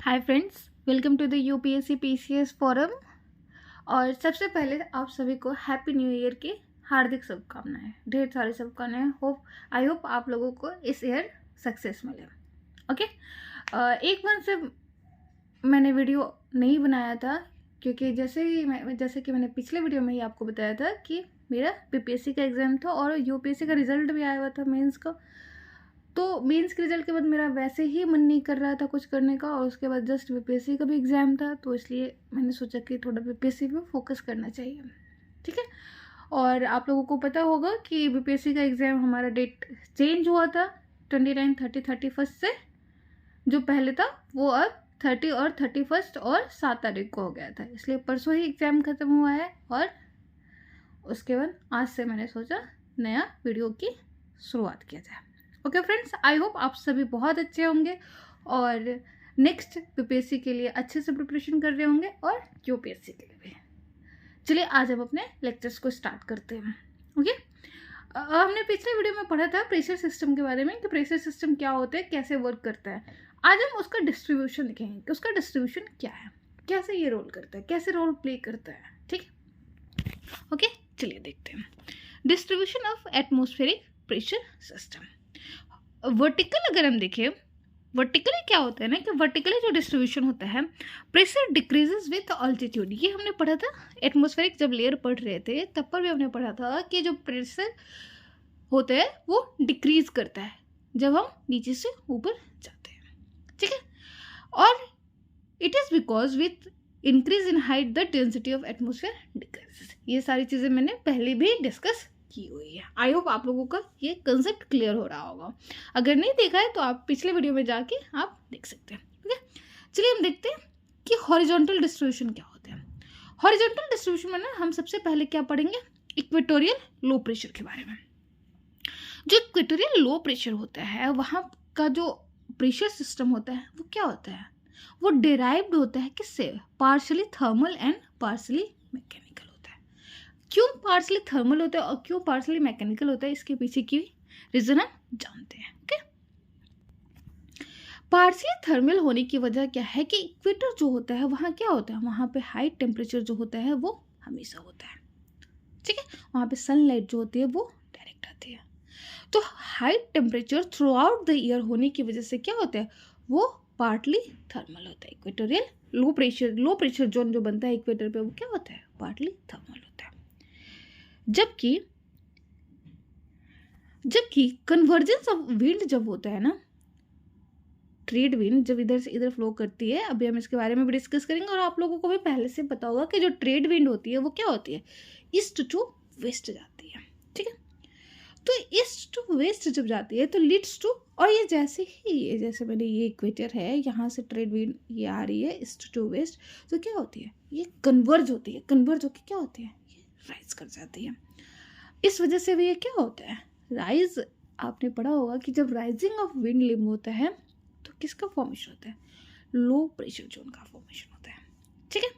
Hi friends, welcome to the UPSC PCS forum. और सबसे पहले आप सभी को हैप्पी न्यू ईयर की हार्दिक शुभकामनाएं, ढेर सारी शुभकामनाएं। आई होप आप लोगों को इस ईयर सक्सेस मिले। ओके, एक मंथ से मैंने वीडियो नहीं बनाया था क्योंकि जैसे कि मैंने पिछले वीडियो में ही आपको बताया था कि मेरा बीपीएससी का एग्ज़ाम था और यूपीएससी का रिजल्ट भी आया हुआ था मेंस का। तो मेंस के रिजल्ट के बाद मेरा वैसे ही मन नहीं कर रहा था कुछ करने का, और उसके बाद जस्ट बीपीएससी का भी एग्ज़ाम था, तो इसलिए मैंने सोचा कि थोड़ा बीपीएससी पे फोकस करना चाहिए। ठीक है, और आप लोगों को पता होगा कि बीपीएससी का एग्ज़ाम हमारा डेट चेंज हुआ था 29, 30, 31 से। जो पहले था वो अब 30 और 31 और 7 तारीख को हो गया था, इसलिए परसों ही एग्ज़ाम ख़त्म हुआ है। और उसके बाद आज से मैंने सोचा नया वीडियो की शुरुआत किया जाए। ओके फ्रेंड्स, आई होप आप सभी बहुत अच्छे होंगे और नेक्स्ट बीपीएससी के लिए अच्छे से प्रिपरेशन कर रहे होंगे और यूपीएससी के लिए भी। चलिए आज हम अपने लेक्चर्स को स्टार्ट करते हैं। ओके, हमने पिछले वीडियो में पढ़ा था प्रेशर सिस्टम के बारे में कि प्रेशर सिस्टम क्या होता है, कैसे वर्क करता है। आज हम उसका डिस्ट्रीब्यूशन देखेंगे कि उसका डिस्ट्रीब्यूशन क्या है, कैसे ये रोल करता है, कैसे रोल प्ले करता है। ठीक, ओके, चलिए देखते हैं distribution of atmospheric pressure system. Vertical अगर हम देखें, वर्टिकली क्या होता है ना कि वर्टिकली जो डिस्ट्रीब्यूशन होता है, प्रेशर डिक्रीजेस विथ ऑल्टीट्यूड। ये हमने पढ़ा था एटमॉस्फेरिक जब लेयर पढ़ रहे थे तब पर भी हमने पढ़ा था कि जो प्रेशर होता है वो डिक्रीज करता है जब हम नीचे से ऊपर जाते हैं। ठीक है, और it is because with increase in height the density of atmosphere decreases. ये सारी चीज़ें मैंने पहले भी डिस्कस की हुई है। आई होप आप लोगों का ये कंसेप्ट क्लियर हो रहा होगा। अगर नहीं देखा है तो आप पिछले वीडियो में जाके आप देख सकते हैं। ठीक है, चलिए हम देखते हैं कि हॉरिजॉन्टल डिस्ट्रीब्यूशन क्या होता है। हॉरिजॉन्टल डिस्ट्रीब्यूशन में ना हम सबसे पहले क्या पढ़ेंगे, इक्वेटोरियल लो प्रेशर के बारे में। जो इक्वेटोरियल लो प्रेशर होता है वहाँ का जो प्रेशर सिस्टम होता है वो क्या होता है, वो डिराइव्ड होता है किससे, partially thermal and partially mechanical होता है। क्यों पार्शली थर्मल होता है और क्यों पार्शली मैकेनिकल होता है, इसके पीछे की रीजन हम जानते हैं। ओके, पार्शली थर्मल होने की वजह क्या है कि इक्वेटर जो होता है वहाँ क्या होता है, वहाँ पे हाई टेम्परेचर जो होता है वो हमेशा होता है। ठीक है, वहाँ पे सनलाइट जो होती है वो डायरेक्ट आती है। तो high temperature through out the year होने की वजह से क्या होता है, वो पार्टली थर्मल होता है। इक्वेटोरियल लो प्रेशर जोन जो बनता है इक्वेटर पे वो क्या होता है, पार्टली थर्मल होता है। जबकि कन्वर्जेंस ऑफ विंड जब होता है ना, ट्रेड विंड जब इधर से इधर फ्लो करती है, अभी हम इसके बारे में भी डिस्कस करेंगे और आप लोगों को भी पहले से पता होगा कि जो ट्रेड विंड होती है वो क्या होती है, ईस्ट टू वेस्ट जाती है। ठीक है, तो ईस्ट टू वेस्ट जब जाती है तो लीड्स टू, और ये जैसे मैंने ये इक्वेटर है, यहाँ से ट्रेड विंड ये आ रही है ईस्ट टू वेस्ट, तो क्या होती है, ये कन्वर्ज होती है, कन्वर्ज होकर क्या होती है, ये राइज कर जाती है। इस वजह से भी ये क्या होता है, राइज। आपने पढ़ा होगा कि जब राइजिंग ऑफ विंड लिम होता है तो किसका फॉर्मेशन होता है, लो प्रेशर जोन का फॉर्मेशन होता है। ठीक है,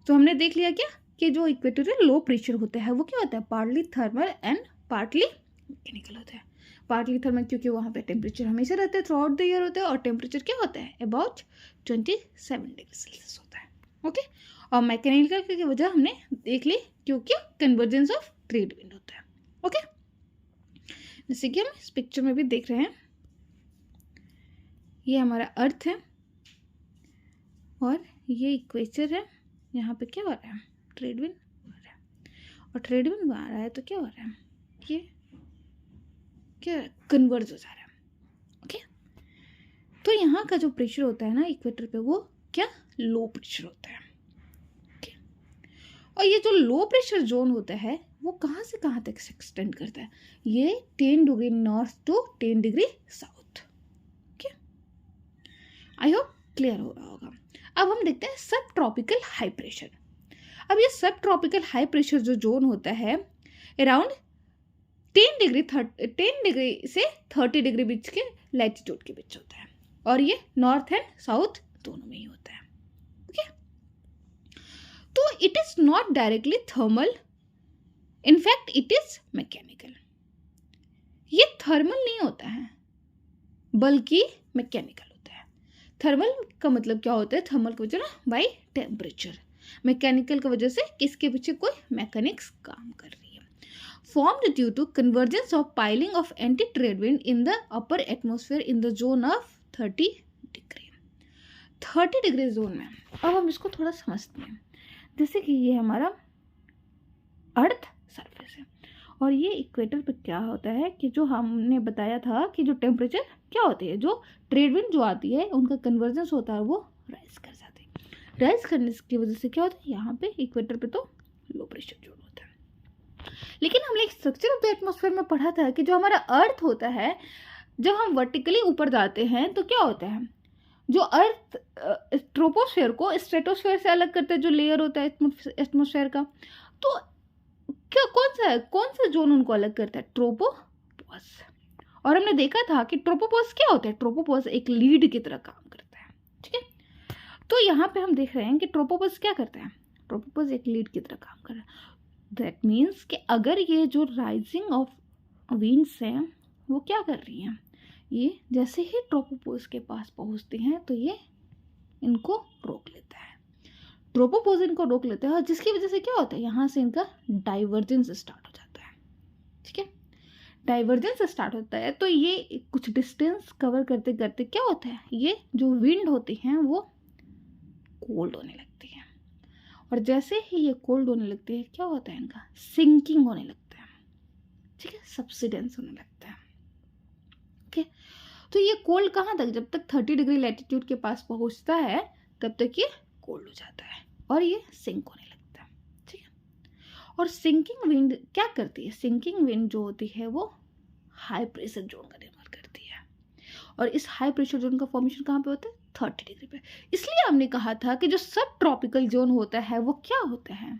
तो हमने देख लिया क्या कि जो इक्वेटोरियल लो प्रेशर होता है वो क्या होता है, partly thermal and partly mechanical होता है। पार्टली थर्मल क्योंकि वहाँ पे टेम्परेचर हमेशा रहता है, थ्रू आउट द ईयर होता है, और टेम्परेचर क्या होता है, अबाउट 27 डिग्री सेल्सियस होता है। ओके, और मैकेनिकल की वजह हमने देख ली क्योंकि कन्वर्जेंस ऑफ ट्रेड विंड होता है। ओके, जैसे कि हम इस पिक्चर में भी देख रहे हैं, ये हमारा अर्थ है और ये इक्वेटर है। यहाँ पे क्या हो रहा है, ट्रेड विंड हो रहा है, और ट्रेड विंड आ रहा है तो क्या हो रहा है, ये क्या कन्वर्ज हो जा रहा है। ओके, तो यहाँ का जो प्रेशर होता है ना इक्वेटर पे वो क्या, लो प्रेशर होता है। ओके, और ये जो लो प्रेशर जोन होता है वो कहाँ से कहाँ तक एक्सटेंड करता है, ये 10 degree north to 10 degree south. Okay, I hope clear हो रहा होगा। अब हम देखते हैं सब ट्रॉपिकल हाई प्रेशर। अब ये सब ट्रॉपिकल हाई प्रेशर जो जोन होता है अराउंड 10 डिग्री से 30 डिग्री बीच के लैटिट्यूड के बीच होता है, और ये नॉर्थ एंड साउथ दोनों में ही होता है। ओके, तो it is not directly thermal, in fact it is mechanical. ये थर्मल नहीं होता है बल्कि मैकेनिकल होता है। थर्मल का मतलब क्या होता है, थर्मल का वजह ना बाई टेम्परेचर, मैकेनिकल की वजह से किसके पीछे कोई मैकेनिक्स काम कर रही है। Formed due to convergence of piling of anti trade wind in the upper atmosphere in the zone of 30 degree, 30 degree zone में। अब हम इसको थोड़ा समझते हैं। जैसे कि ये हमारा अर्थ सरफेस है और ये इक्वेटर पे क्या होता है कि जो हमने बताया था कि जो टेम्परेचर क्या होती है, जो ट्रेड विंड जो आती है उनका कन्वर्जेंस होता है, वो राइज कर जाती है। राइज करने की वजह से क्या होता है, यहाँ पे इक्वेटर पे तो लो प्रेशर जोन होता है। लेकिन हमने एक स्ट्रक्चर ऑफ द एटमॉस्फेयर में पढ़ा था कि जो हमारा अर्थ होता है, जब हम वर्टिकली ऊपर जाते हैं तो क्या होता है, जो अर्थ ट्रोपोस्फेयर को स्ट्रेटोस्फेयर से अलग करता है, जो लेयर होता है एटमॉस्फेयर का, तो क्या कौन सा जोन उनको अलग करता है, ट्रोपोपॉज। और हमने देखा था कि ट्रोपोपॉज क्या होता है, ट्रोपोपॉज एक लीड की तरह काम करता है, ठीक है। तो यहाँ पे हम देख रहे हैं कि ट्रोपोपॉज क्या करता है, ट्रोपोपॉज एक लीड की तरह काम कर रहा है। दैट मीन्स कि अगर ये जो राइजिंग ऑफ विंड्स हैं वो क्या कर रही हैं, ये जैसे ही ट्रोपोपॉज के पास पहुँचती हैं तो ये इनको रोक लेता है, ट्रोपोपॉज इनको रोक लेता है, और जिसकी वजह से क्या होता है, यहाँ से इनका डाइवर्जेंस स्टार्ट हो जाता है, ठीक है। डाइवर्जेंस स्टार्ट होता है तो ये कुछ डिस्टेंस कवर करते करते क्या होता है, ये जो विंड होती हैं वो कोल्ड होने लगती है, और जैसे ही ये कोल्ड होने लगती है क्या होता है, इनका सिंकिंग होने लगता है, ठीक है, सबसिडेंस होने लगता है, ओके। तो ये कोल्ड कहाँ तक, जब तक 30 डिग्री लैटिट्यूड के पास पहुँचता है तब तक ये कोल्ड हो जाता है और ये सिंक होने लगता है, ठीक है। और सिंकिंग विंड क्या करती है, सिंकिंग विंड जो होती है वो हाई प्रेशर जोन का निर्माण करती है, और इस हाई प्रेशर जोन का फॉर्मेशन कहाँ पे होता है, 30 डिग्री पे। इसलिए हमने कहा था कि जो सब ट्रॉपिकल जोन होता है वो क्या होता है,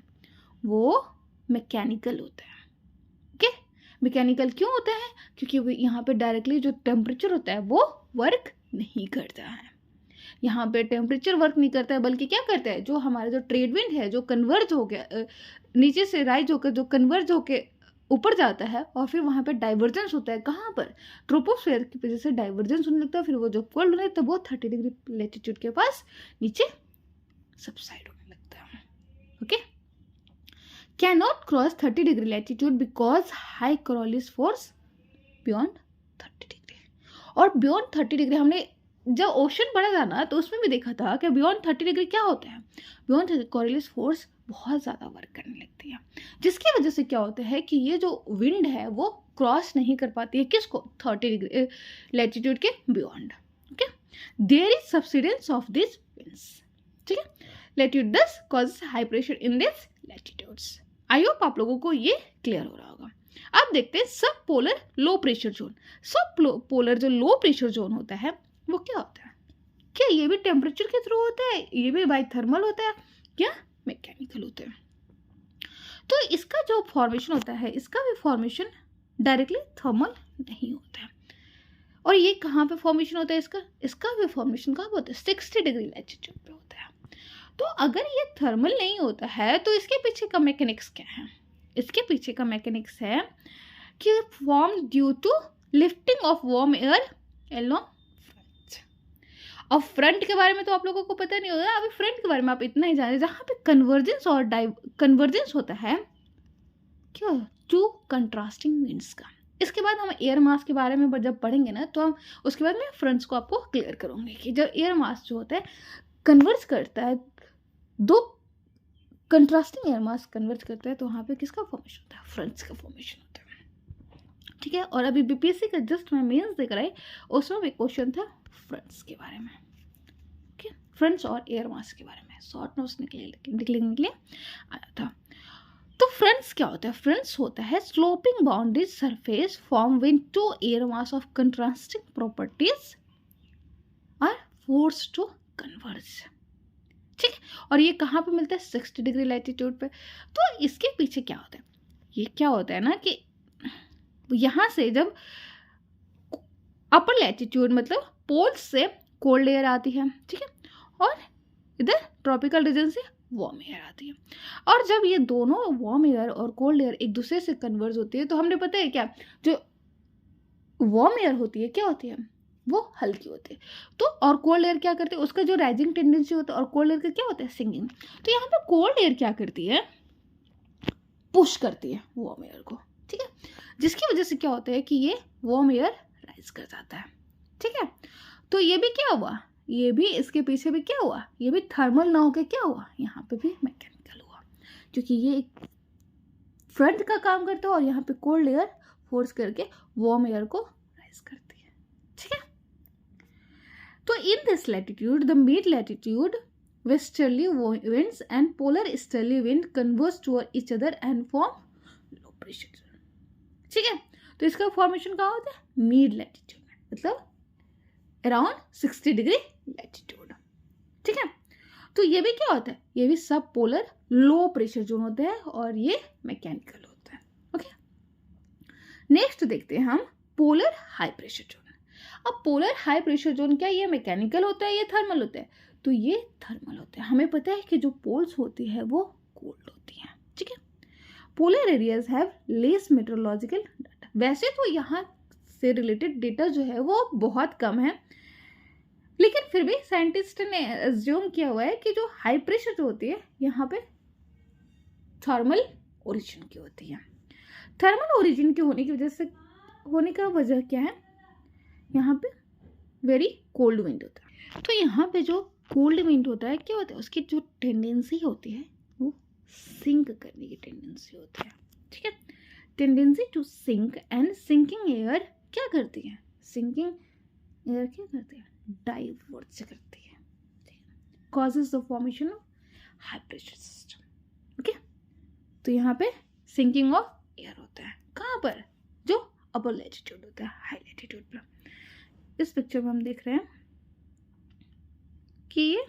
वो मैकेनिकल होता है, ओके। मैकेनिकल क्यों होता है, क्योंकि यहाँ पे डायरेक्टली जो टेम्परेचर होता है वो वर्क नहीं करता है, यहाँ पे टेम्परेचर वर्क नहीं करता है, बल्कि क्या करता है, जो हमारा जो ट्रेड विंड है जो कन्वर्ज हो गया, नीचे से राइज होकर जो कन्वर्ज होकर ऊपर जाता है, और फिर वहाँ पे डाइवर्जेंस होता है, कहाँ पर, ट्रोपोस्फेयर की वजह से डाइवर्जेंस होने लगता है, फिर वो जो कोल्ड होने लगता है वो 30 डिग्री लैटिट्यूड के पास नीचे सबसाइड होने लगता है, okay. Can not cross 30 degree latitude because high Coriolis force beyond 30 degree. और बियॉन्ड 30 डिग्री हमने जब ओशन पढ़ा था ना तो उसमें भी देखा था कि बियॉन्ड 30 डिग्री क्या होता है, बियॉन्ड कोरियोलिस फोर्स बहुत ज़्यादा वर्क करने लगती है, जिसकी वजह से क्या होता है कि ये जो विंड है वो क्रॉस नहीं कर पाती है किसको, 30 डिग्री लैटिट्यूड के beyond, okay. There is subsidence of this winds, ठीक है, latitude this causes high pressure in this latitudes. I hope आप लोगों को ये क्लियर हो रहा होगा। अब देखते हैं सब पोलर लो प्रेशर जोन। सब पोलर जो लो प्रेशर जोन होता है वो क्या होता है, क्या ये भी टेम्परेचर के थ्रू होता है, ये भी बाई थर्मल होता है, क्या मैकेनिकल होता है। तो इसका जो फॉर्मेशन होता है, इसका भी फॉर्मेशन डायरेक्टली थर्मल नहीं होता है। और ये कहाँ पे फॉर्मेशन होता है, इसका भी फॉर्मेशन कहाँ पे होता है, 60 डिग्री लैटिट्यूड पे होता है। तो अगर ये थर्मल नहीं होता है तो इसके पीछे का मैकेनिक्स क्या है, इसके पीछे का मैकेनिक्स है कि form due to lifting of warm air along. अब फ्रंट के बारे में तो आप लोगों को पता नहीं होगा, अभी फ्रंट के बारे में आप इतना ही जाने, जहाँ पे कन्वर्जेंस और कन्वर्जेंस होता है क्या, टू कंट्रास्टिंग विंड्स का। इसके बाद हम एयर मास के बारे में जब पढ़ेंगे ना तो हम उसके बाद में फ्रंट्स को आपको क्लियर करूँगी कि जब एयर मास जो होता है कन्वर्ज करता है, दो कंट्रास्टिंग एयर मास कन्वर्ज करता है, तो वहाँ पे किसका फॉर्मेशन होता है, फ्रंट्स का फॉर्मेशन होता है, ठीक है। और अभी बीपीएससी का जस्ट मैं मेंस देख रहा है, उसमें भी क्वेश्चन था फ्रंट्स के बारे में, ओके, फ्रंट्स और एयर मास के बारे में शॉर्ट नोट्स निकलने के लिए आया था। तो फ्रंट्स क्या होता है, फ्रंट्स होता है sloping boundaries surface form when two air mass of contrasting properties are force to converge, ठीक है। और ये कहाँ पे मिलता है, 60 डिग्री लैटिट्यूड पे। तो इसके पीछे क्या होता है, ये क्या होता है ना कि यहाँ से जब अपर लैटिट्यूड मतलब पोल से कोल्ड एयर आती है, ठीक है, और इधर ट्रॉपिकल रीजन से वार्म एयर आती है, और जब ये दोनों वार्म एयर और कोल्ड एयर एक दूसरे से कन्वर्ज होती है तो हमने पता है क्या, जो वार्म एयर होती है क्या होती है, वो हल्की होती है। तो और कोल्ड एयर क्या करती है, उसका जो राइजिंग टेंडेंसी होता है, और कोल्ड एयर का क्या होता है, सिंकिंग। तो यहाँ पे कोल्ड एयर क्या करती है, पुश करती है वार्म एयर को, ठीक है, जिसकी वजह से क्या होता है कि ये वार्म एयर राइज कर जाता है, ठीक है। तो ये भी क्या हुआ, ये भी इसके पीछे भी क्या हुआ, ये भी थर्मल ना होकर क्या हुआ, यहाँ पे भी मैकेनिकल हुआ, क्योंकि ये फ्रंट का काम करता है और यहाँ पे कोल्ड एयर फोर्स करके वार्म एयर को राइज करती है, ठीक है। तो in this latitude the mid latitude westerly winds and polar easterly wind converge toward each other and form low pressure zone, ठीक है। तो इसका फॉर्मेशन कहाँ होता है, मिड लैटिट्यूड में, मतलब अराउंड 60 डिग्री लैटिट्यूड, ठीक है। तो ये भी क्या होता है, ये भी सब पोलर लो प्रेशर जोन होते हैं और ये मैकेनिकल होता है, ओके। नेक्स्ट देखते हैं हम पोलर हाई प्रेशर जोन। अब पोलर हाई प्रेशर जोन क्या ये मैकेनिकल होता है, ये थर्मल होता है, तो ये थर्मल होता है। हमें पता है कि जो पोल्स होती है वो कोल्ड होती हैं, ठीक है। Polar areas have less meteorological data, वैसे तो यहाँ से रिलेटेड डेटा जो है वो बहुत कम है, लेकिन फिर भी साइंटिस्ट ने एज्यूम किया हुआ है कि जो हाई प्रेशर जो होती है यहाँ पे थर्मल ओरिजिन की होती है। थर्मल ओरिजिन के होने की वजह से, होने का वजह क्या है, यहाँ पे वेरी कोल्ड विंड होता है। तो यहाँ पे जो कोल्ड विंड होता है क्या होता है, उसकी जो टेंडेंसी होती है वो सिंक करने की टेंडेंसी होती है, ठीक है। Tendency to sink and sinking air क्या करती है, सिंकिंग एयर क्या करती है, डाइवर्ज करती है, causes the formation of high pressure system, okay. तो यहाँ पे सिंकिंग ऑफ एयर होता है, कहाँ पर, जो अपर लैटिट्यूड होता है, हाई लैटिट्यूड पर। इस पिक्चर में हम देख रहे हैं कि ये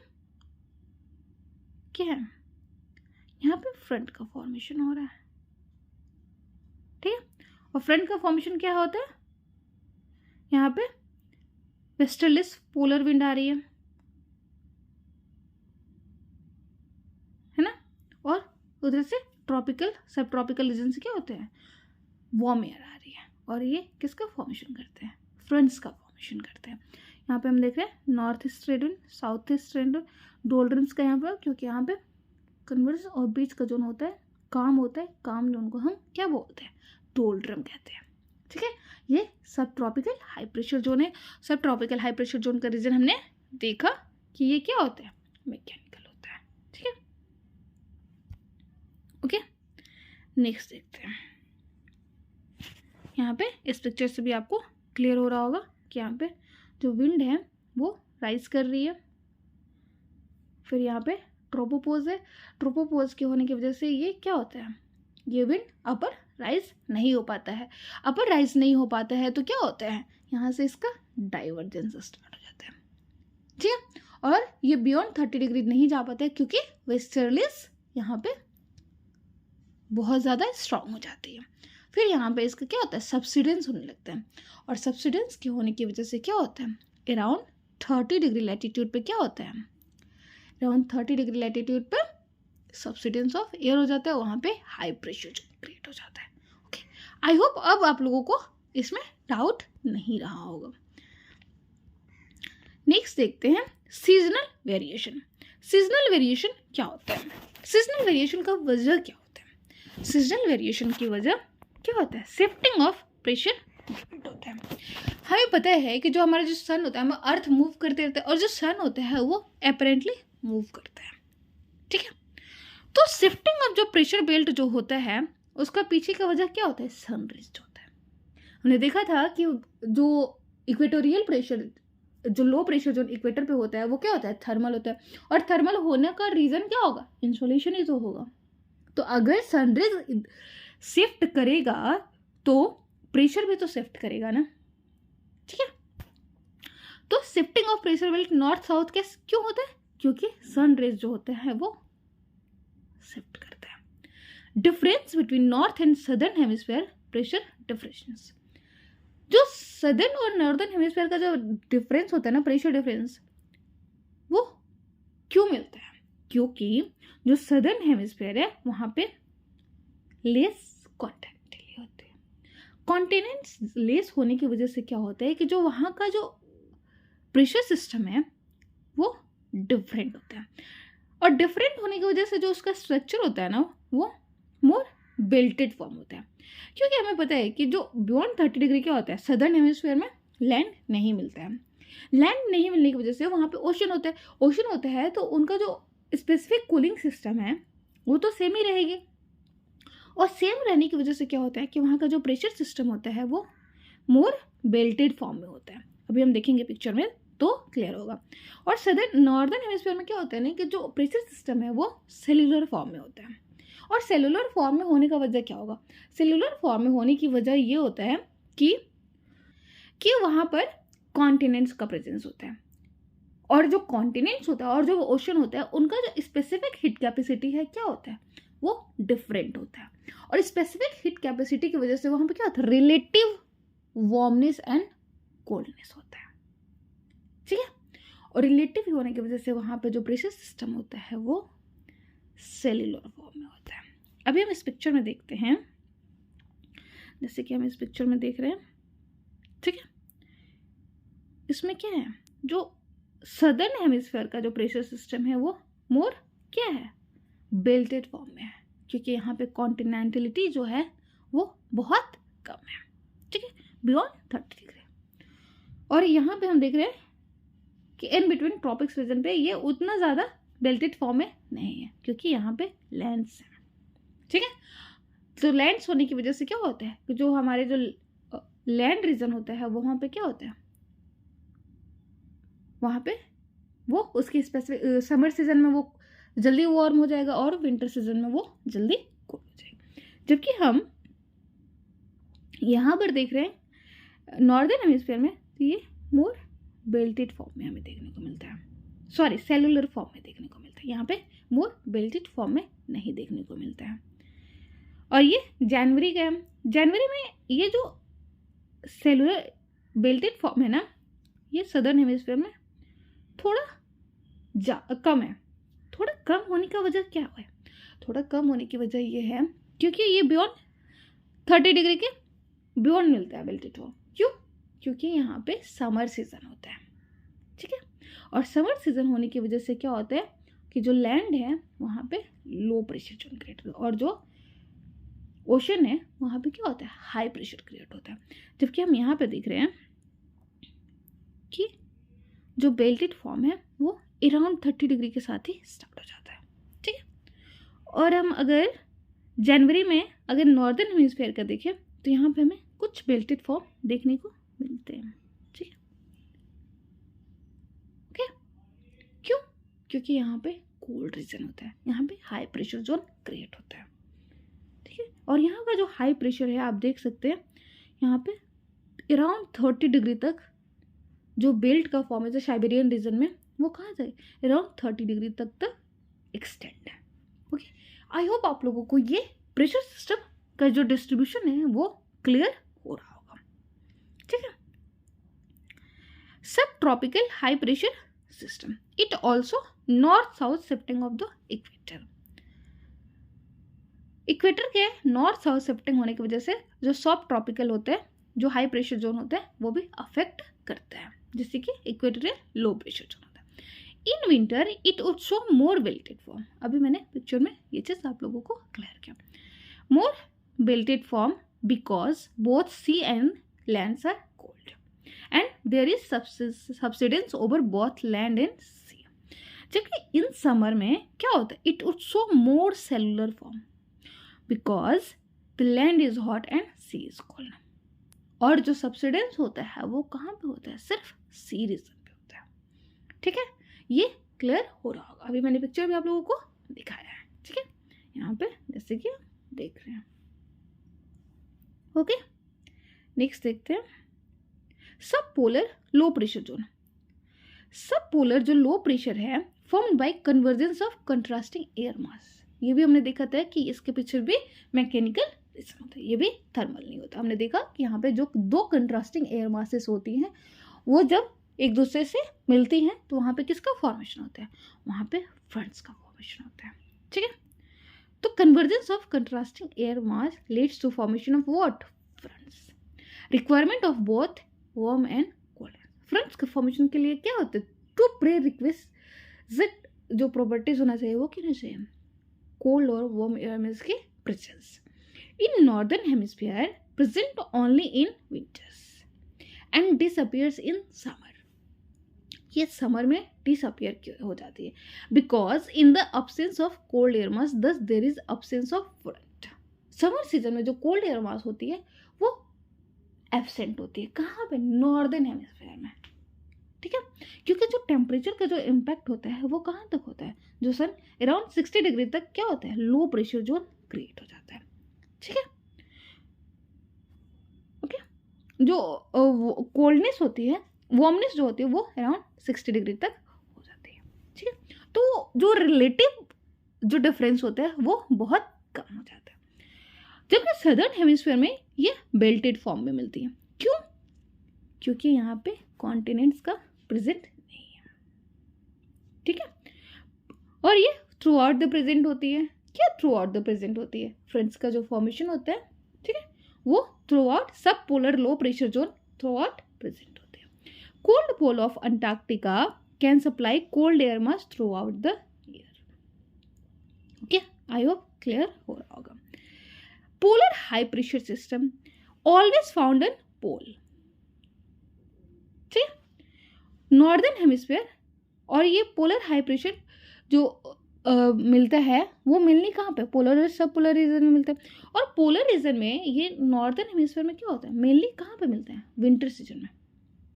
क्या है, यहाँ पे फ्रंट का फॉर्मेशन हो रहा है, ठीक है। और फ्रंट का फॉर्मेशन क्या होता है, यहाँ पे वेस्टर्लिस पोलर विंड आ रही है ना, और उधर से ट्रॉपिकल सब ट्रॉपिकल रीजन से क्या होते हैं, वार्म एयर आ रही है, और ये किसका फॉर्मेशन करते हैं, फ्रंट्स का फॉर्मेशन करते हैं। यहाँ पे हम देख रहे हैं north east trade wind, south east trade wind, doldrums का यहाँ पे, क्योंकि यहाँ पे कन्वर्स और बीच का जोन होता है काम होता है, काम जोन को हम क्या बोलते हैं, डोल्ड्रम कहते हैं, ठीक है। ये सब ट्रॉपिकल हाई प्रेशर जोन है। सब ट्रॉपिकल हाई प्रेशर जोन का रीजन हमने देखा कि ये क्या होता है, मैकेनिकल होता है, ठीक है, ओके। नेक्स्ट देखते हैं, यहाँ पे इस पिक्चर से भी आपको क्लियर हो रहा होगा कि यहाँ पे जो विंड है वो राइज कर रही है, फिर यहाँ पे ट्रोपोपोज है, ट्रोपोपोज के होने की वजह से ये क्या होता है, ये विंड अपर राइज नहीं हो पाता है। अपर राइज नहीं हो पाता है तो क्या होता है, यहाँ से इसका डाइवर्जेंस स्टार्ट हो जाता है, ठीक है। और ये बियॉन्ड 30 डिग्री नहीं जा पाता है क्योंकि वेस्टर्लीज यहाँ पे बहुत ज़्यादा स्ट्रांग हो जाती है। फिर यहाँ पे इसका क्या होता है, सब्सिडेंस होने लगता है, और सब्सिडेंस के होने की वजह से क्या होता है, अराउंड 30 डिग्री लैटिट्यूड पे क्या होता है, अराउंड 30 डिग्री लैटिट्यूड पे सब्सिडेंस ऑफ एयर हो जाता है, वहाँ पे हाई प्रेशर क्रिएट हो जाता है, ओके। आई होप अब आप लोगों को इसमें डाउट नहीं रहा होगा। नेक्स्ट देखते हैं सीजनल वेरिएशन। सीजनल वेरिएशन क्या होता है, सीजनल वेरिएशन का वजह क्या होता है, सीजनल वेरिएशन की वजह क्या होता है, शिफ्टिंग ऑफ प्रेशर होता है। हमें पता है कि जो हमारा जो सन होता है, हम अर्थ मूव करते रहते हैं, और जो सन होता है वो अपेरेंटली मूव करता है, ठीक है। तो शिफ्टिंग ऑफ जो प्रेशर बेल्ट जो होता है उसका पीछे का वजह क्या होता है, सन रेज होता है। हमने देखा था कि जो इक्वेटोरियल प्रेशर, जो लो प्रेशर जो इक्वेटर पे होता है वो क्या होता है, थर्मल होता है, और थर्मल होने का रीज़न क्या होगा, इंसोलेशन ही तो होगा। तो अगर सनरेज शिफ्ट करेगा तो प्रेशर भी तो शिफ्ट करेगा ना, ठीक है। तो shifting of pressure belt north south के क्यों होता है, क्योंकि सन रेज जो होते हैं वो शिफ्ट करते हैं। Difference between north and southern hemisphere pressure difference, जो सदर्न और नॉर्दर्न हेमिस्फीयर का जो डिफरेंस होता है ना, प्रेशर डिफरेंस, वो क्यों मिलता है, क्योंकि जो सदर्न हेमिस्फीयर है वहाँ पे लेस कॉन्टिनेंट होते हैं। कॉन्टिनेंट्स लेस होने की वजह से क्या होता है कि जो वहाँ का जो प्रेशर सिस्टम है वो डिफरेंट होता है, और डिफरेंट होने की वजह से जो उसका स्ट्रक्चर होता है ना वो मोर बेल्टेड फॉर्म होता है। क्योंकि हमें पता है कि जो बियॉन्ड 30 डिग्री क्या होता है, सदर्न हेमिस्फीयर में लैंड नहीं मिलता है। लैंड नहीं मिलने की वजह से वहाँ पे ओशन होता है। ओशन होता है तो उनका जो स्पेसिफिक कूलिंग सिस्टम है वो तो सेम ही रहेगी, और सेम रहने की वजह से क्या होता है कि वहाँ का जो प्रेशर सिस्टम होता है वो मोर बेल्टेड फॉर्म में होता है। अभी हम देखेंगे पिक्चर में तो क्लियर होगा। और सदर्न नॉर्दर्न हेमिस्फीयर में क्या होता है ना कि जो प्रेशर सिस्टम है वो सेल्यूलर फॉर्म में होता है। और सेलुलर फॉर्म में होने का वजह क्या होगा, सेलुलर फॉर्म में होने की वजह ये होता है कि वहाँ पर कॉन्टिनेंट्स का प्रेजेंस होता है, और जो कॉन्टिनेंट्स होता है और जो ओशन होता है उनका जो स्पेसिफिक हीट कैपेसिटी है क्या होता है वो डिफरेंट होता है। और स्पेसिफिक हीट कैपेसिटी की वजह से वहाँ पर क्या होता है, रिलेटिव वार्मनेस एंड कोल्डनेस होता है, ठीक है। और रिलेटिव होने की वजह से वहाँ पे जो प्रेशर सिस्टम होता है वो सेल्यूलर फॉर्म में होता है। अभी हम इस पिक्चर में देखते हैं, जैसे कि हम इस पिक्चर में देख रहे हैं, ठीक है। इसमें क्या है, जो सदर्न हेमिस्फीयर का जो प्रेशर सिस्टम है वो मोर क्या है, बेल्टेड फॉर्म में है, क्योंकि यहाँ पे कॉन्टिनेंटलिटी जो है वो बहुत कम है, ठीक है, बियॉन्ड 30 डिग्री। और यहाँ पे हम देख रहे हैं कि इन बिटवीन ट्रॉपिक्स रीजन पे ये उतना ज़्यादा बेल्टेड फॉर्म में नहीं है, क्योंकि यहाँ पे लैंड्स है, ठीक है। तो लैंड्स होने की वजह से क्या होता है कि जो हमारे जो लैंड रीजन होता है वहाँ पे क्या होता है, वहाँ पे वो उसकी स्पेसिफिक समर सीजन में वो जल्दी वार्म हो जाएगा और विंटर सीजन में वो जल्दी कूल हो जाएगा। जबकि हम यहाँ पर देख रहे हैं नॉर्दर्न हेमिस्फीयर में, तो ये मोर बेल्टेड फॉर्म में हमें देखने को मिलता है, सॉरी सेलुलर फॉर्म में देखने को मिलता है, यहाँ पे मोर बेल्टेड फॉर्म में नहीं देखने को मिलता है। और ये जनवरी का है, जनवरी में ये जो सेलुलर बेल्टेड फॉर्म है ना ये सदर्न हेमिस्फीयर में थोड़ा कम है। थोड़ा कम होने का वजह क्या है, थोड़ा कम होने की वजह ये है क्योंकि ये बियॉन्ड 30 डिग्री के बियॉन्ड मिलता है बेल्टेड फॉर्म। क्यों, क्योंकि यहाँ पे समर सीजन होता है, ठीक है। और समर सीजन होने की वजह से क्या होता है कि जो लैंड है वहाँ पे लो प्रेशर जोन क्रिएट होता है, और जो ओशन है वहाँ पे क्या होता है, हाई प्रेशर क्रिएट होता है। जबकि हम यहाँ पे देख रहे हैं कि जो बेल्टेड फॉर्म है वो अराउंड 30 डिग्री के साथ ही स्टार्ट हो जाता है, ठीक है। और हम अगर जनवरी में अगर नॉर्दर्न हेमिस्फीयर का देखें तो यहाँ पे हमें कुछ बेल्टेड फॉर्म देखने को मिलते हैं, ठीक है, ओके। क्यों, क्योंकि यहाँ पे कोल्ड रीजन होता है, यहाँ पे हाई प्रेशर जोन क्रिएट होता है, ठीक है। और यहाँ का जो हाई प्रेशर है आप देख सकते हैं यहाँ पे अराउंड 30 डिग्री तक जो बेल्ट का फॉर्म है साइबेरियन रीजन में वो कहाँ जाए, अराउंड 30 डिग्री तक एक्सटेंड है, ओके। आई होप आप लोगों को ये प्रेशर सिस्टम का जो डिस्ट्रीब्यूशन है वो क्लियर हो रहा होगा, ठीक है। सब tropical high pressure system, it also north south shifting of the equator. Equator के नॉर्थ साउथ शिफ्टिंग होने की वजह से जो सब ट्रॉपिकल होते हैं, जो हाई प्रेशर जोन होता है वो भी अफेक्ट करता है, जैसे कि इक्वेटोरियल लो प्रेशर जोन होता है। In winter it would show more belted form, अभी मैंने पिक्चर में ये चीज़ आप लोगों को क्लियर किया, more belted form because both sea and lands are cold and there is subsidence over both land and sea. जबकि इन समर में क्या होता है, it would show more cellular form because the land is hot and sea is cold. और जो subsidence होता है वो कहाँ पे होता है, सिर्फ सी रीजन पे होता है, ठीक है। ये क्लियर हो रहा होगा, अभी मैंने पिक्चर भी आप लोगों को दिखाया है, ठीक है, यहाँ पे जैसे कि देख रहे हैं, ओके। नेक्स्ट देखते हैं सब पोलर लो प्रेशर जोन। सब पोलर जो लो प्रेशर है formed by convergence of contrasting air मास। ये भी हमने देखा था कि इसके पीछे भी मैकेनिकल रीजन होता है, ये भी थर्मल नहीं होता। हमने देखा कि यहाँ पे जो दो कंट्रास्टिंग एयर मासेस होती हैं वो जब एक दूसरे से मिलती हैं तो वहाँ पे किसका फॉर्मेशन होता है, वहाँ पे फ्रंट्स का फॉर्मेशन होता है, ठीक है। तो convergence of contrasting air mass leads to formation of what, fronts. Requirement of both warm and cold. Fronts के फॉर्मेशन के लिए क्या होते हैं, टू प्रे रिक्वेस्ट जो प्रॉपर्टीज होना चाहिए वो क्या होना चाहिए, कोल्ड और वार्म एयर में इसकी presence. In northern hemisphere present only in winters and disappears in summer. ये समर में डिसअपियर हो जाती है because in the absence of cold air mass, thus there is absence of front. Summer season में जो cold air मास होती है वो एब्सेंट होती है, कहाँ पे, नॉर्दर्न हेमिस्फीयर में, ठीक है। क्योंकि जो टेम्परेचर का जो इम्पैक्ट होता है वो कहाँ तक होता है, जो सन अराउंड 60 डिग्री तक क्या होता है, लो प्रेशर जोन क्रिएट हो जाता है, ठीक है। ओके, जो कोल्डनेस होती है, वार्मनेस जो होती है वो अराउंड 60 डिग्री तक हो जाती है, ठीक है। तो जो रिलेटिव जो डिफरेंस होता है वो बहुत कम हो जाता है। जबकि सदर्न हेमिस्फीयर में ये बेल्टेड फॉर्म में मिलती है। क्यों? क्योंकि यहाँ पे कॉन्टिनेंट्स का प्रेजेंट नहीं है, ठीक है। और ये थ्रू आउट द प्रेजेंट होती है। क्या थ्रू आउट द प्रेजेंट होती है? फ्रंट्स का जो फॉर्मेशन होता है, ठीक है, वो थ्रू आउट सब polar low pressure zone throughout present होते हैं। Cold pole of Antarctica can supply cold air mass throughout the year. Okay, I hope clear हो रहा होगा। Polar high pressure system always found in pole, ठीक, northern hemisphere. और ये polar high pressure जो मिलता है वो मिलनी कहाँ पे, पोलर और सब पोलर रीजन में मिलता है। और पोलर रीजन में ये नॉर्दर्न हेमिस्फीयर में क्या होता है, मेनली कहाँ पे मिलता है, विंटर सीजन में,